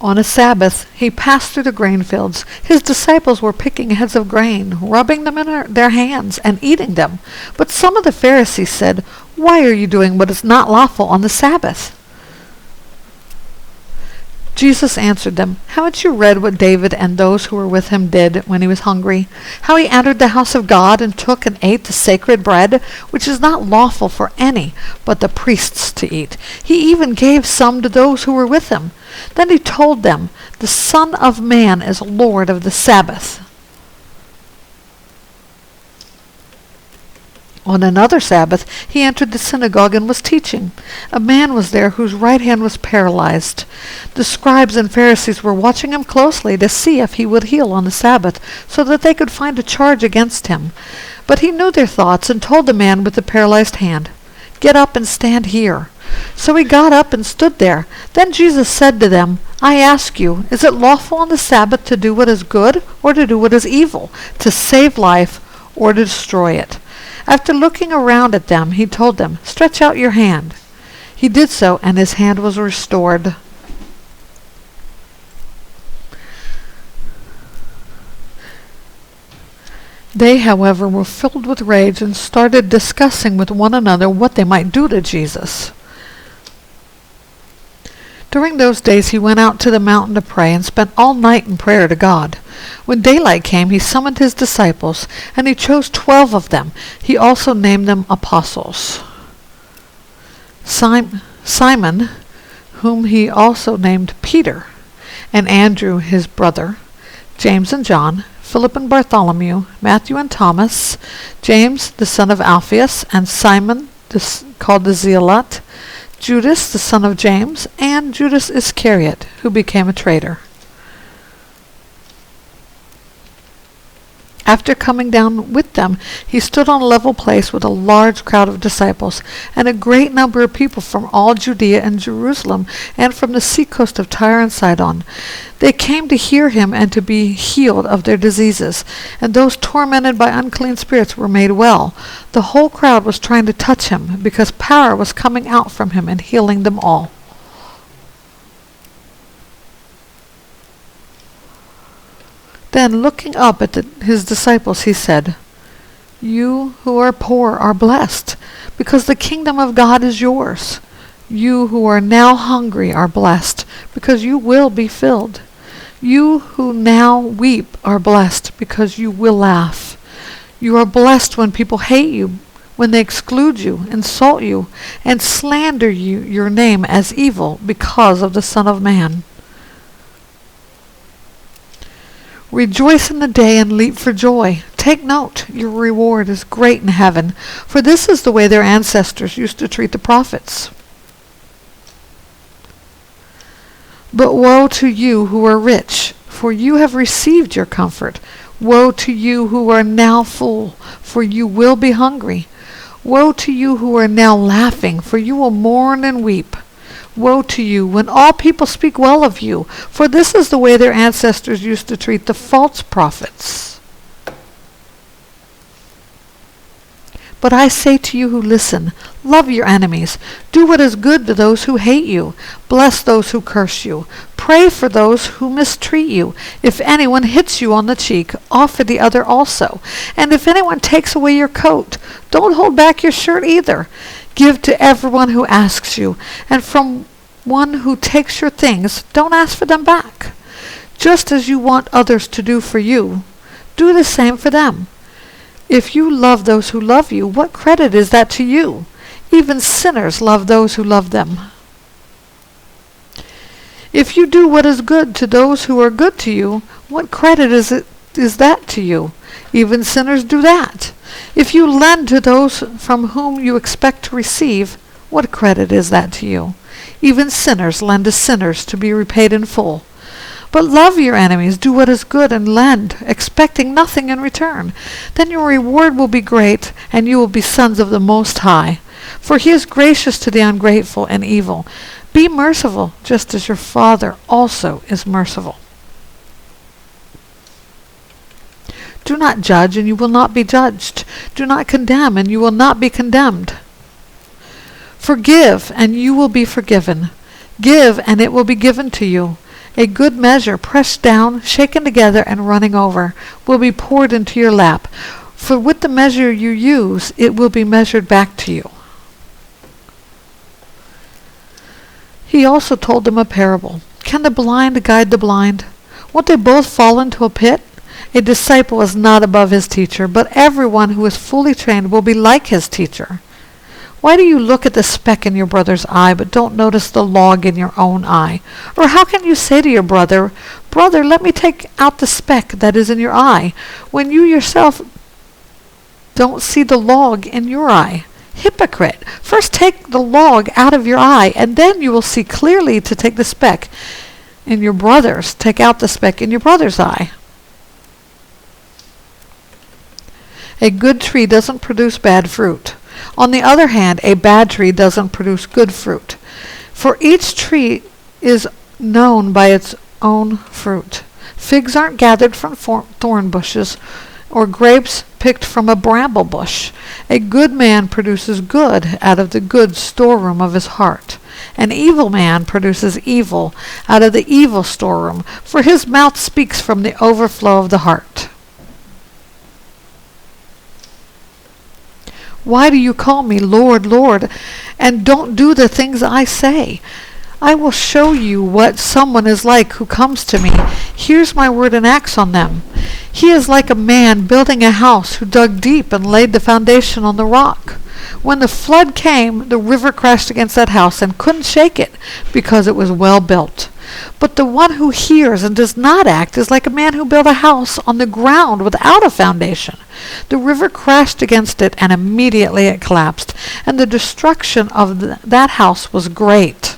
On a Sabbath, he passed through the grain fields. His disciples were picking heads of grain, rubbing them in their hands, and eating them. But some of the Pharisees said, "Why are you doing what is not lawful on the Sabbath?" Jesus answered them, "Haven't you read what David and those who were with him did when he was hungry? How he entered the house of God and took and ate the sacred bread, which is not lawful for any but the priests to eat. He even gave some to those who were with him. Then he told them, 'The Son of Man is Lord of the Sabbath.'" On another Sabbath, he entered the synagogue and was teaching. A man was there whose right hand was paralyzed. The scribes and Pharisees were watching him closely to see if he would heal on the Sabbath, so that they could find a charge against him. But he knew their thoughts and told the man with the paralyzed hand, "Get up and stand here." So he got up and stood there. Then Jesus said to them, "I ask you, is it lawful on the Sabbath to do what is good or to do what is evil, to save life or to destroy it?" After looking around at them, he told them, "Stretch out your hand." He did so, and his hand was restored. They, however, were filled with rage and started discussing with one another what they might do to Jesus. During those days he went out to the mountain to pray and spent all night in prayer to God. When daylight came, he summoned his disciples, and he chose 12 of them. He also named them apostles. Simon, whom he also named Peter, and Andrew his brother, James and John, Philip and Bartholomew, Matthew and Thomas, James the son of Alphaeus, and Simon called the Zealot, Judas the son of James, and Judas Iscariot, who became a traitor. After coming down with them, he stood on a level place with a large crowd of disciples, and a great number of people from all Judea and Jerusalem, and from the seacoast of Tyre and Sidon. They came to hear him and to be healed of their diseases, and those tormented by unclean spirits were made well. The whole crowd was trying to touch him, because power was coming out from him and healing them all. Then, looking up at his disciples, he said, "You who are poor are blessed, because the kingdom of God is yours. You who are now hungry are blessed, because you will be filled. You who now weep are blessed, because you will laugh. You are blessed when people hate you, when they exclude you, insult you, and slander your name as evil because of the Son of Man. Rejoice in the day and leap for joy. Take note, your reward is great in heaven, for this is the way their ancestors used to treat the prophets. But woe to you who are rich, for you have received your comfort. Woe to you who are now full, for you will be hungry. Woe to you who are now laughing, for you will mourn and weep. Woe to you when all people speak well of you, for this is the way their ancestors used to treat the false prophets. But I say to you who listen, love your enemies, do what is good to those who hate you, bless those who curse you, pray for those who mistreat you. If anyone hits you on the cheek, offer the other also. And if anyone takes away your coat, don't hold back your shirt either. Give to everyone who asks you, and from one who takes your things, don't ask for them back. Just as you want others to do for you, do the same for them. If you love those who love you, what credit is that to you? Even sinners love those who love them. If you do what is good to those who are good to you, what credit is that to you? Even sinners do that. If you lend to those from whom you expect to receive, what credit is that to you? Even sinners lend to sinners to be repaid in full. But love your enemies, do what is good, and lend, expecting nothing in return. Then your reward will be great, and you will be sons of the Most High. For he is gracious to the ungrateful and evil. Be merciful, just as your Father also is merciful. Do not judge, and you will not be judged. Do not condemn, and you will not be condemned. Forgive, and you will be forgiven. Give, and it will be given to you. A good measure, pressed down, shaken together, and running over, will be poured into your lap. For with the measure you use, it will be measured back to you. He also told them a parable. Can the blind guide the blind? Won't they both fall into a pit? A disciple is not above his teacher, but everyone who is fully trained will be like his teacher. Why do you look at the speck in your brother's eye, but don't notice the log in your own eye? Or how can you say to your brother, Brother, let me take out the speck that is in your eye, when you yourself don't see the log in your eye? Hypocrite! First take the log out of your eye, and then you will see clearly to take the speck in your brother's. Take out the speck in your brother's eye. A good tree doesn't produce bad fruit. On the other hand, a bad tree doesn't produce good fruit. For each tree is known by its own fruit. Figs aren't gathered from thorn bushes, or grapes picked from a bramble bush. A good man produces good out of the good storeroom of his heart. An evil man produces evil out of the evil storeroom, for his mouth speaks from the overflow of the heart. Why do you call me Lord, Lord, and don't do the things I say? I will show you what someone is like who comes to me. Here's my word and acts on them. He is like a man building a house who dug deep and laid the foundation on the rock. When the flood came, the river crashed against that house and couldn't shake it because it was well built. But the one who hears and does not act is like a man who built a house on the ground without a foundation. The river crashed against it, and immediately it collapsed, and the destruction of that house was great.